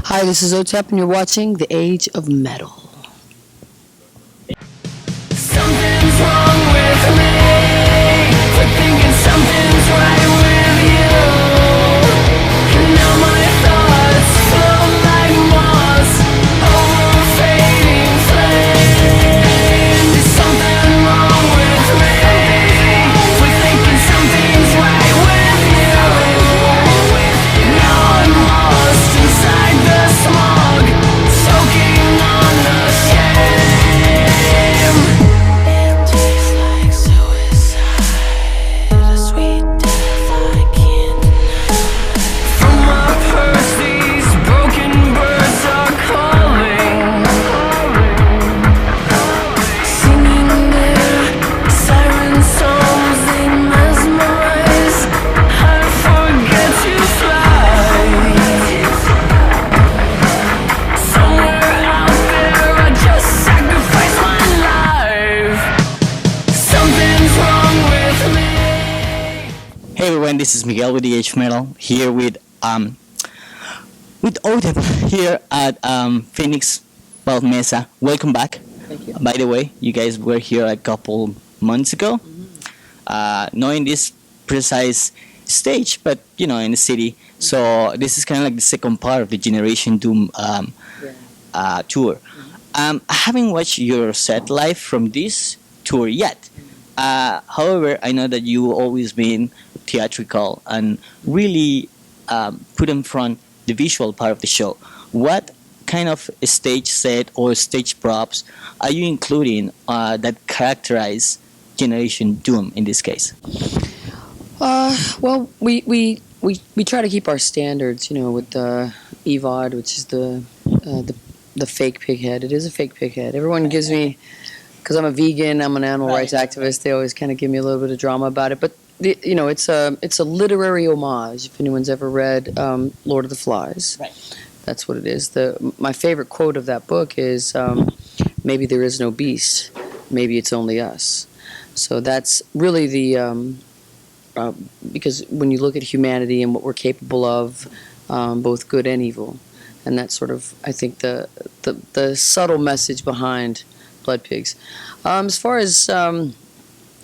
Hi, this is Otep, and you're watching The Age of Metal. Something's wrong with me for thinking something's right with you. Now my thoughts float like moss over a fading flame. There's something wrong with me for thinking something's right with you. Now I'm lost inside the smog, choking on the shame. It tastes like suicide, a sweet death I can't deny. From my purse, these broken birds are calling, singing their siren songs. They mesmerize. I forget to fly. Somewhere out there, I just sacrifice my life. Something's wrong with me. Hey everyone, this is Miguel with the H Metal here with Otep here at Phoenix, well Mesa. Welcome back. Thank you. By the way, you guys were here a couple months ago, not in this precise stage, but in the city. So this is kind of like the second part of the Generation Doom tour. I haven't watched your set live from this tour yet. However, I know that you always been theatrical and really put in front the visual part of the show. What kind of a stage set or stage props are you including that characterize Generation Doom in this case? Well, we try to keep our standards, with the EVOD, which is the fake pig head. It is a fake pig head. Everyone gives me, because I'm a vegan, I'm an animal rights activist. They always kind of give me a little bit of drama about it. But it's a literary homage. If anyone's ever read Lord of the Flies, that's what it is. My favorite quote of that book is, "Maybe there is no beast. Maybe it's only us." So that's really because when you look at humanity and what we're capable of, both good and evil, and that's sort of, I think, the subtle message behind Blood Pigs. As far as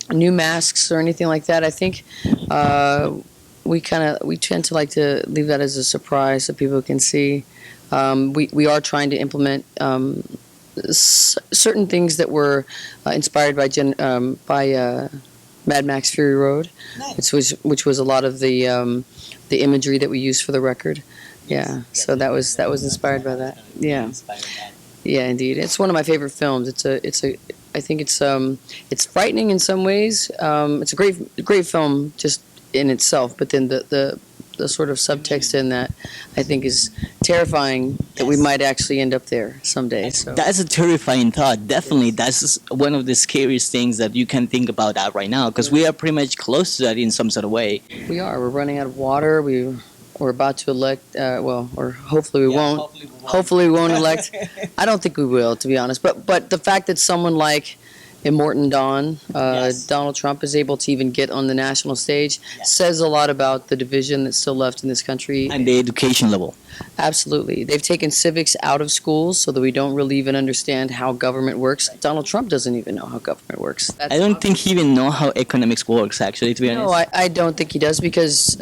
new masks or anything like that, I think we tend to like to leave that as a surprise so people can see. We are trying to implement certain things that were inspired by Mad Max Fury Road, which was a lot of the imagery that we used for the record. Yeah, so that was inspired by that. Yeah, yeah, indeed. It's one of my favorite films. I think it's frightening in some ways. It's a great film just in itself, but then the sort of subtext in that, I think, is terrifying that we might actually end up there someday. So That's a terrifying thought. Definitely, that's one of the scariest things that you can think about that right now, because we are pretty much close to that in some sort of way. we are. We're running out of water. We're about to elect. Or hopefully we won't. Hopefully we won't elect. I don't think we will, to be honest. But the fact that someone like Immortan Don, Donald Trump, is able to even get on the national stage says a lot about the division that's still left in this country. And the education level. Absolutely. They've taken civics out of schools so that we don't really even understand how government works. Donald Trump doesn't even know how government works. I don't think he even know how economics works, actually, to be honest. No, I don't think he does because,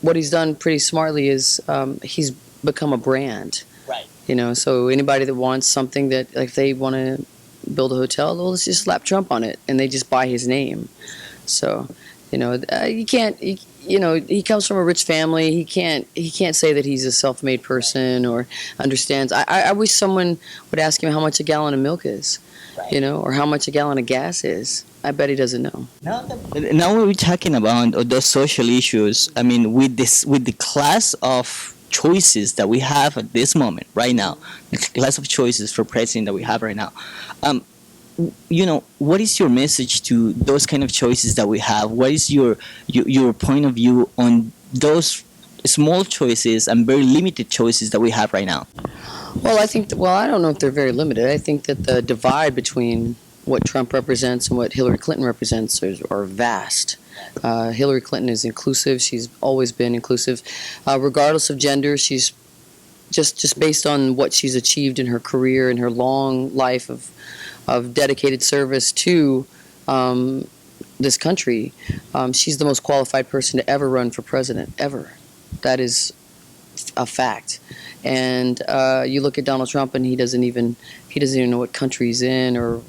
what he's done pretty smartly is he's become a brand. Right. So anybody that wants something that, like, if they want to build a hotel, well, let's just slap Trump on it, and they just buy his name. So, you can't. He comes from a rich family. He can't say that he's a self-made person or understands. I wish someone would ask him how much a gallon of milk is, or how much a gallon of gas is. I bet he doesn't know. Now we're talking about those social issues. I mean, with the class of choices that we have at this moment, right now, the class of choices for president that we have right now. What is your message to those kind of choices that we have? What is your point of view on those small choices and very limited choices that we have right now? Well, I don't know if they're very limited. I think that the divide between what Trump represents and what Hillary Clinton represents are vast. Hillary Clinton is inclusive. She's always been inclusive. Regardless of gender, she's just based on what she's achieved in her career and her long life of dedicated service to this country. She's the most qualified person to ever run for president, ever. That is a fact. And you look at Donald Trump, and he doesn't even know what country he's in, or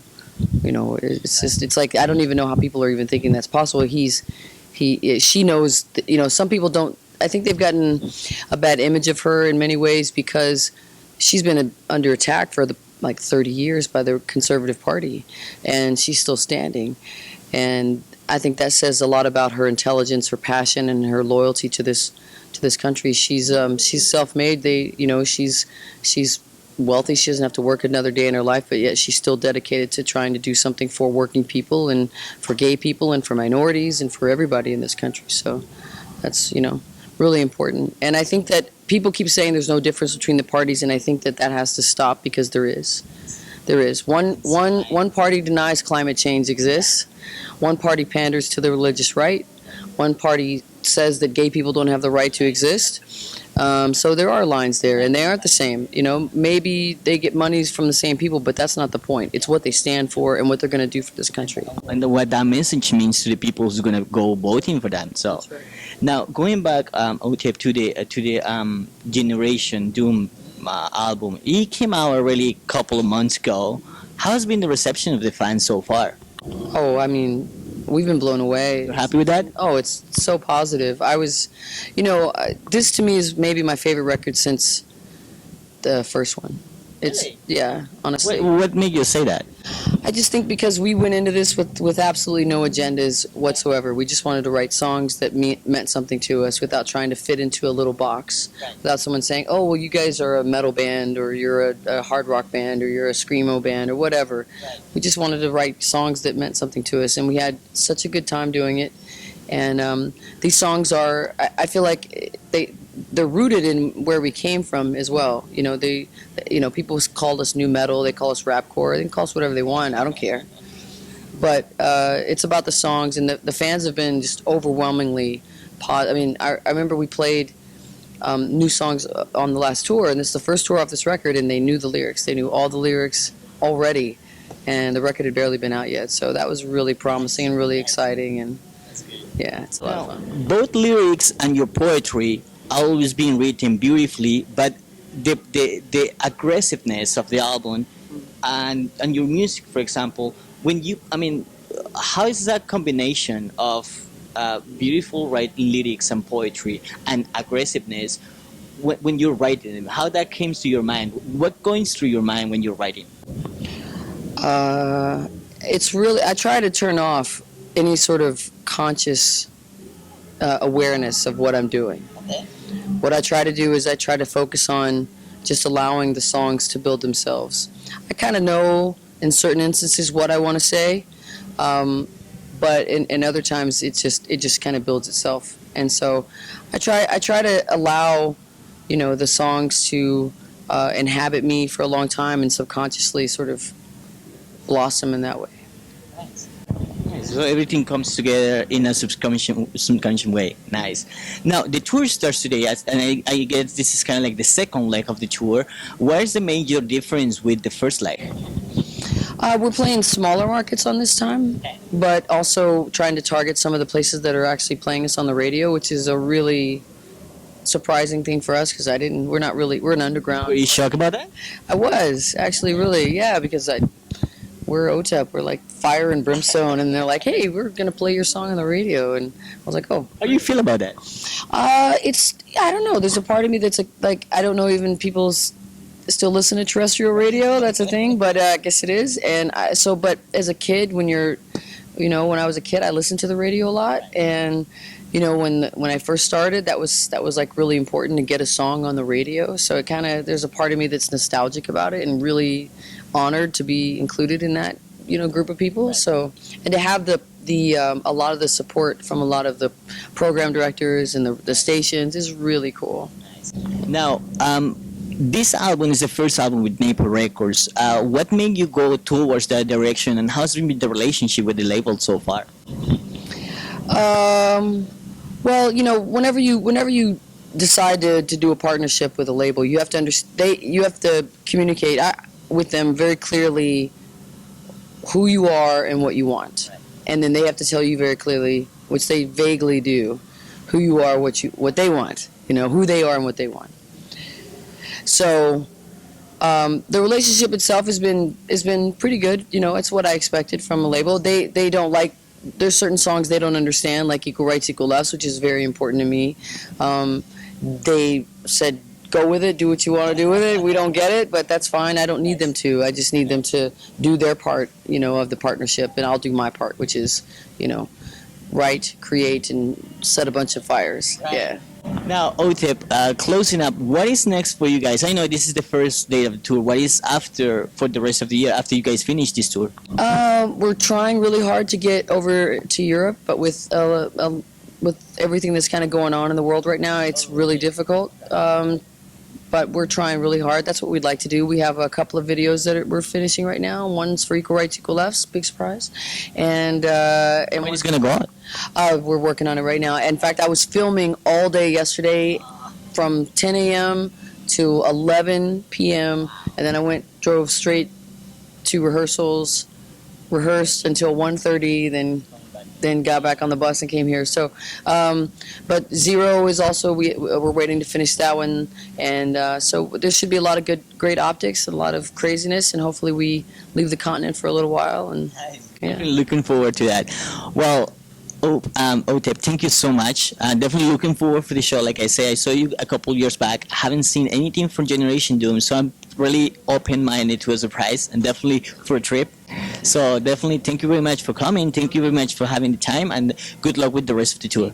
it's like I don't even know how people are even thinking that's possible. She knows. Some people don't. I think they've gotten a bad image of her in many ways because she's been under attack for 30 years by the Conservative Party, and she's still standing. And I think that says a lot about her intelligence, her passion, and her loyalty to this country. She's self-made. She's wealthy. She doesn't have to work another day in her life, but yet she's still dedicated to trying to do something for working people and for gay people and for minorities and for everybody in this country. So that's really important. And I think that people keep saying there's no difference between the parties, and I think that has to stop because there is. There is. One party denies climate change exists. One party panders to the religious right. One party says that gay people don't have the right to exist. So there are lines there, and they aren't the same. Maybe they get monies from the same people, but that's not the point. It's what they stand for and what they're going to do for this country. And what that message means to the people who's going to go voting for them. So, That's right. now going back, Otep, to the Generation Doom album, it came out already a couple of months ago. How has been the reception of the fans so far? Oh, I mean, we've been blown away. You're happy with that? Oh, it's so positive. I was, this to me is maybe my favorite record since the first one. It's Really? yeah, honestly. What made you say that? I just think because we went into this with absolutely no agendas whatsoever. We just wanted to write songs that meant something to us without trying to fit into a little box. Right. Without someone saying, "Oh, well, you guys are a metal band, or you're a hard rock band, or you're a screamo band, or whatever." Right. We just wanted to write songs that meant something to us, and we had such a good time doing it. And these songs are, I feel like they're rooted in where we came from as well. People called us new metal, they call us rapcore, they can call us whatever they want. I don't care. But it's about the songs, and the fans have been just overwhelmingly I mean, I remember we played new songs on the last tour, and this is the first tour off this record, and they knew the lyrics. They knew all the lyrics already, and the record had barely been out yet. So that was really promising and really exciting, and yeah, it's a lot of fun. Both lyrics and your poetry are always being written beautifully, but the aggressiveness of the album and your music, for example, how is that combination of beautiful writing lyrics and poetry and aggressiveness when you're writing them? How that comes to your mind? What goes through your mind when you're writing? It's really, I try to turn off any sort of conscious awareness of what I'm doing. Okay. What I try to do is I try to focus on just allowing the songs to build themselves. I kind of know in certain instances what I want to say, but in other times it just kind of builds itself. And so I try to allow the songs to inhabit me for a long time and subconsciously sort of blossom in that way. So everything comes together in a subconscious way. Nice. Now the tour starts today, and I guess this is kind of like the second leg of the tour. Where's the major difference with the first leg? We're playing smaller markets on this time, but also trying to target some of the places that are actually playing us on the radio, which is a really surprising thing for us because we're an underground. Were you shocked about that? I was actually really, yeah, because we're Otep, we're like fire and brimstone, and they're like, hey, we're gonna play your song on the radio, and I was like, oh. How do you feel about that? I don't know. There's a part of me that's like I don't know even people still listen to terrestrial radio. That's a thing, but I guess it is. And but as a kid, when I was a kid, I listened to the radio a lot, and when I first started, that was like really important to get a song on the radio. So it there's a part of me that's nostalgic about it and really honored to be included in that group of people. So, and to have a lot of the support from a lot of the program directors and the stations is really cool. Now, this album is the first album with Maple Records. What made you go towards that direction, and how's been the relationship with the label so far? Well, whenever you decide to do a partnership with a label, you have to you have to communicate with them very clearly who you are and what you want, and then they have to tell you very clearly, which they vaguely do, who you are, what they want, who they are and what they want. So the relationship itself has been pretty good. It's what I expected from a label. They don't like. There's certain songs they don't understand, like Equal Rights, Equal Lefts, which is very important to me. They said, go with it, do what you want to do with it. We don't get it, but that's fine. I don't need them to. I just need them to do their part, of the partnership, and I'll do my part, which is, write, create, and set a bunch of fires. Right. Yeah. Now, Otep, closing up, what is next for you guys? I know this is the first day of the tour. What is after for the rest of the year after you guys finish this tour? We're trying really hard to get over to Europe, but with everything that's kind of going on in the world right now, it's really difficult. But we're trying really hard. That's what we'd like to do. We have a couple of videos that we're finishing right now. One's for Equal Rights, Equal Lefts, big surprise. And when is gonna go out? We're working on it right now. In fact, I was filming all day yesterday from 10 a.m. to 11 p.m. And then I drove straight to rehearsals, rehearsed until 1:30, then got back on the bus and came here. So, but Zero is also, we're waiting to finish that one. And so there should be a lot of great optics, a lot of craziness, and hopefully we leave the continent for a little while. And yeah. Looking forward to that. Well, Otep, thank you so much. Definitely looking forward for the show. Like I say, I saw you a couple years back. Haven't seen anything from Generation Doom, so I'm really open-minded to a surprise and definitely for a trip. So definitely thank you very much for coming. Thank you very much for having the time, and good luck with the rest of the tour.